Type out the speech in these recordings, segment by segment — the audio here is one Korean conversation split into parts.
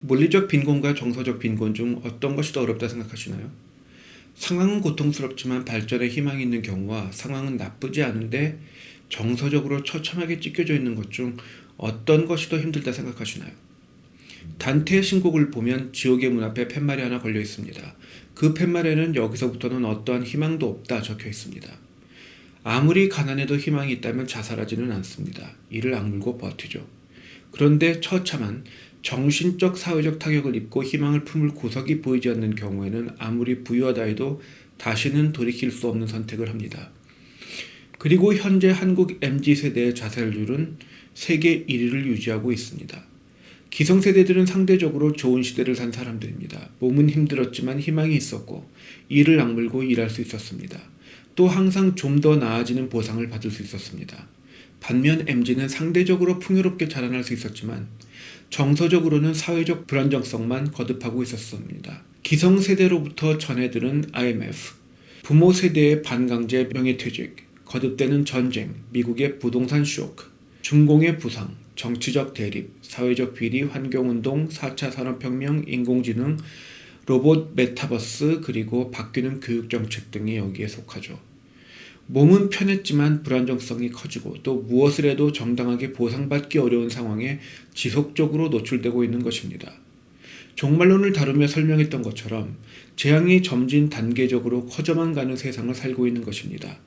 물리적 빈곤과 정서적 빈곤 중 어떤 것이 더 어렵다 생각하시나요? 상황은 고통스럽지만 발전에 희망이 있는 경우와 상황은 나쁘지 않은데 정서적으로 처참하게 찢겨져 있는 것 중 어떤 것이 더 힘들다 생각하시나요? 단테의 신곡을 보면 지옥의 문 앞에 팻말이 하나 걸려 있습니다. 그 팻말에는 여기서부터는 어떠한 희망도 없다 적혀 있습니다. 아무리 가난해도 희망이 있다면 자살하지는 않습니다. 이를 악물고 버티죠. 그런데 처참한 정신적 사회적 타격을 입고 희망을 품을 구석이 보이지 않는 경우에는 아무리 부유하다 해도 다시는 돌이킬 수 없는 선택을 합니다. 그리고 현재 한국 MZ세대의 자살률은 세계 1위를 유지하고 있습니다. 기성세대들은 상대적으로 좋은 시대를 산 사람들입니다. 몸은 힘들었지만 희망이 있었고 이를 악물고 일할 수 있었습니다. 또 항상 좀 더 나아지는 보상을 받을 수 있었습니다. 반면 MZ는 상대적으로 풍요롭게 자라날 수 있었지만 정서적으로는 사회적 불안정성만 거듭하고 있었습니다. 기성세대로부터 전해들은 IMF, 부모 세대의 반강제 명예퇴직, 거듭되는 전쟁, 미국의 부동산 쇼크, 중공의 부상, 정치적 대립, 사회적 비리, 환경운동, 4차 산업혁명, 인공지능, 로봇 메타버스, 그리고 바뀌는 교육정책 등이 여기에 속하죠. 몸은 편했지만 불안정성이 커지고 또 무엇을 해도 정당하게 보상받기 어려운 상황에 지속적으로 노출되고 있는 것입니다. 종말론을 다루며 설명했던 것처럼 재앙이 점진 단계적으로 커져만 가는 세상을 살고 있는 것입니다.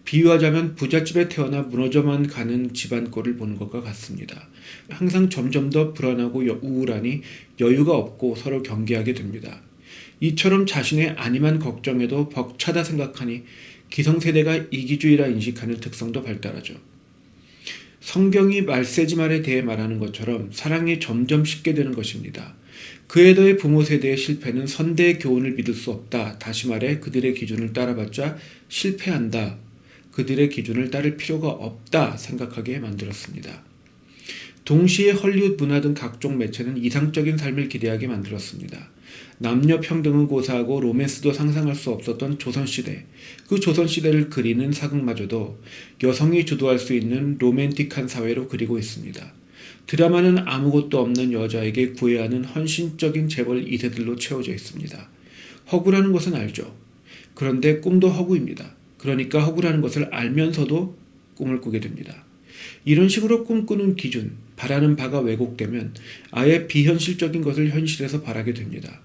비유하자면 부잣집에 태어나 무너져만 가는 집안 꼴을 보는 것과 같습니다. 항상 점점 더 불안하고 우울하니 여유가 없고 서로 경계하게 됩니다. 이처럼 자신의 안위만 걱정해도 벅차다 생각하니 기성세대가 이기주의라 인식하는 특성도 발달하죠. 성경이 말세지 말에 대해 말하는 것처럼 사랑이 점점 식게 되는 것입니다. 그에 더해 부모 세대의 실패는 선대의 교훈을 믿을 수 없다. 다시 말해 그들의 기준을 따라봤자 실패한다. 그들의 기준을 따를 필요가 없다 생각하게 만들었습니다. 동시에 헐리우드 문화 등 각종 매체는 이상적인 삶을 기대하게 만들었습니다. 남녀 평등은 고사하고 로맨스도 상상할 수 없었던 조선시대, 그 조선시대를 그리는 사극마저도 여성이 주도할 수 있는 로맨틱한 사회로 그리고 있습니다. 드라마는 아무것도 없는 여자에게 구애야 하는 헌신적인 재벌 2세들로 채워져 있습니다. 허구라는 것은 알죠. 그런데 꿈도 허구입니다. 그러니까 허구라는 것을 알면서도 꿈을 꾸게 됩니다. 이런 식으로 꿈꾸는 기준, 바라는 바가 왜곡되면 아예 비현실적인 것을 현실에서 바라게 됩니다.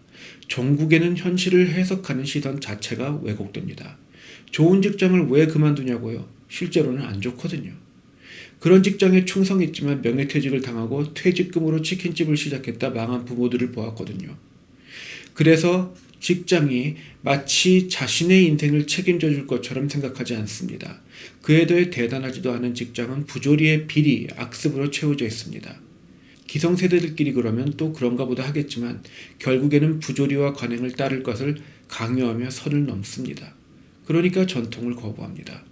종국에는 현실을 해석하는 시선 자체가 왜곡됩니다. 좋은 직장을 왜 그만두냐고요? 실제로는 안 좋거든요. 그런 직장에 충성했지만 명예퇴직을 당하고 퇴직금으로 치킨집을 시작했다 망한 부모들을 보았거든요. 그래서 직장이 마치 자신의 인생을 책임져 줄 것처럼 생각하지 않습니다. 그에 더해 대단하지도 않은 직장은 부조리의 비리, 악습으로 채워져 있습니다. 기성세대들끼리 그러면 또 그런가 보다 하겠지만 결국에는 부조리와 관행을 따를 것을 강요하며 선을 넘습니다. 그러니까 전통을 거부합니다.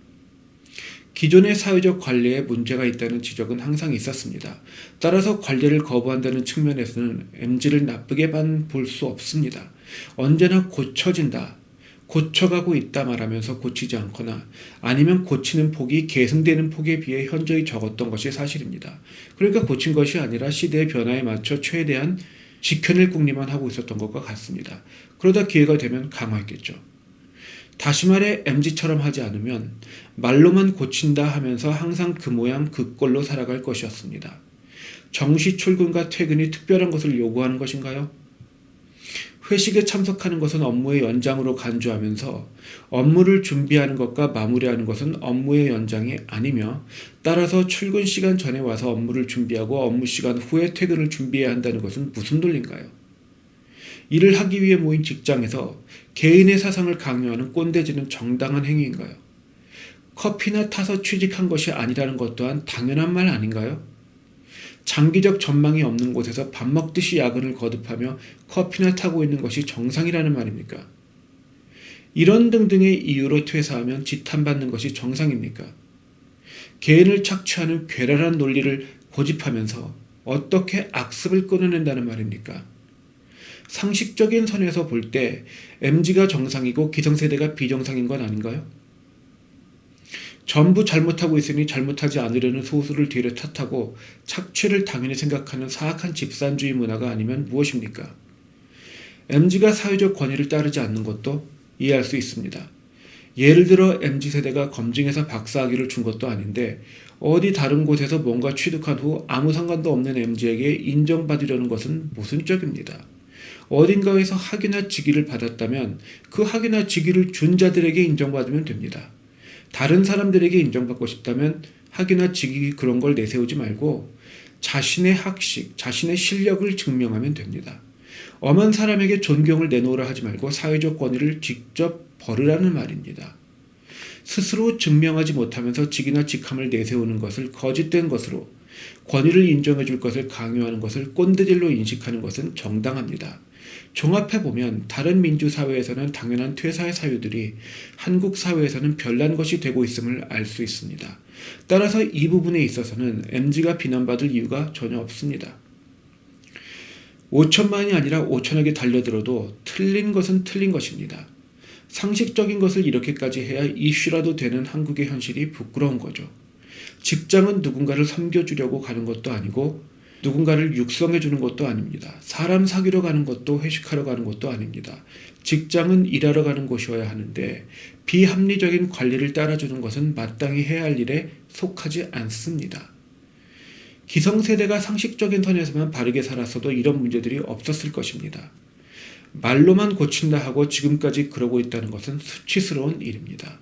기존의 사회적 관례에 문제가 있다는 지적은 항상 있었습니다. 따라서 관례를 거부한다는 측면에서는 MZ를 나쁘게만 볼 수 없습니다. 언제나 고쳐진다, 고쳐가고 있다 말하면서 고치지 않거나 아니면 고치는 폭이 계승되는 폭에 비해 현저히 적었던 것이 사실입니다. 그러니까 고친 것이 아니라 시대의 변화에 맞춰 최대한 지켜낼 궁리만 하고 있었던 것과 같습니다. 그러다 기회가 되면 강화했겠죠. 다시 말해 MZ처럼 하지 않으면 말로만 고친다 하면서 항상 그 모양 그 꼴로 살아갈 것이었습니다. 정시 출근과 퇴근이 특별한 것을 요구하는 것인가요? 회식에 참석하는 것은 업무의 연장으로 간주하면서 업무를 준비하는 것과 마무리하는 것은 업무의 연장이 아니며 따라서 출근 시간 전에 와서 업무를 준비하고 업무 시간 후에 퇴근을 준비해야 한다는 것은 무슨 논리인가요? 일을 하기 위해 모인 직장에서 개인의 사상을 강요하는 꼰대질은 정당한 행위인가요? 커피나 타서 취직한 것이 아니라는 것 또한 당연한 말 아닌가요? 장기적 전망이 없는 곳에서 밥 먹듯이 야근을 거듭하며 커피나 타고 있는 것이 정상이라는 말입니까? 이런 등등의 이유로 퇴사하면 지탄받는 것이 정상입니까? 개인을 착취하는 괴랄한 논리를 고집하면서 어떻게 악습을 끊어낸다는 말입니까? 상식적인 선에서 볼 때 MZ가 정상이고 기성세대가 비정상인 건 아닌가요? 전부 잘못하고 있으니 잘못하지 않으려는 소수를 뒤를 탓하고 착취를 당연히 생각하는 사악한 집산주의 문화가 아니면 무엇입니까? MZ가 사회적 권위를 따르지 않는 것도 이해할 수 있습니다. 예를 들어 MZ세대가 검증해서 박사학위를 준 것도 아닌데 어디 다른 곳에서 뭔가 취득한 후 아무 상관도 없는 MZ에게 인정받으려는 것은 모순적입니다. 어딘가에서 학위나 직위를 받았다면 그 학위나 직위를 준 자들에게 인정받으면 됩니다. 다른 사람들에게 인정받고 싶다면 학위나 직위 그런 걸 내세우지 말고 자신의 학식, 자신의 실력을 증명하면 됩니다. 엄한 사람에게 존경을 내놓으라 하지 말고 사회적 권위를 직접 벌으라는 말입니다. 스스로 증명하지 못하면서 직이나 직함을 내세우는 것을 거짓된 것으로 권위를 인정해 줄 것을 강요하는 것을 꼰대질로 인식하는 것은 정당합니다. 종합해보면 다른 민주사회에서는 당연한 퇴사의 사유들이 한국 사회에서는 별난 것이 되고 있음을 알 수 있습니다. 따라서 이 부분에 있어서는 MZ가 비난받을 이유가 전혀 없습니다. 5천만이 아니라 5천억에 달려들어도 틀린 것은 틀린 것입니다. 상식적인 것을 이렇게까지 해야 이슈라도 되는 한국의 현실이 부끄러운 거죠. 직장은 누군가를 섬겨주려고 가는 것도 아니고 누군가를 육성해주는 것도 아닙니다. 사람 사귀러 가는 것도 회식하러 가는 것도 아닙니다. 직장은 일하러 가는 곳이어야 하는데 비합리적인 관리를 따라주는 것은 마땅히 해야 할 일에 속하지 않습니다. 기성세대가 상식적인 선에서만 바르게 살았어도 이런 문제들이 없었을 것입니다. 말로만 고친다 하고 지금까지 그러고 있다는 것은 수치스러운 일입니다.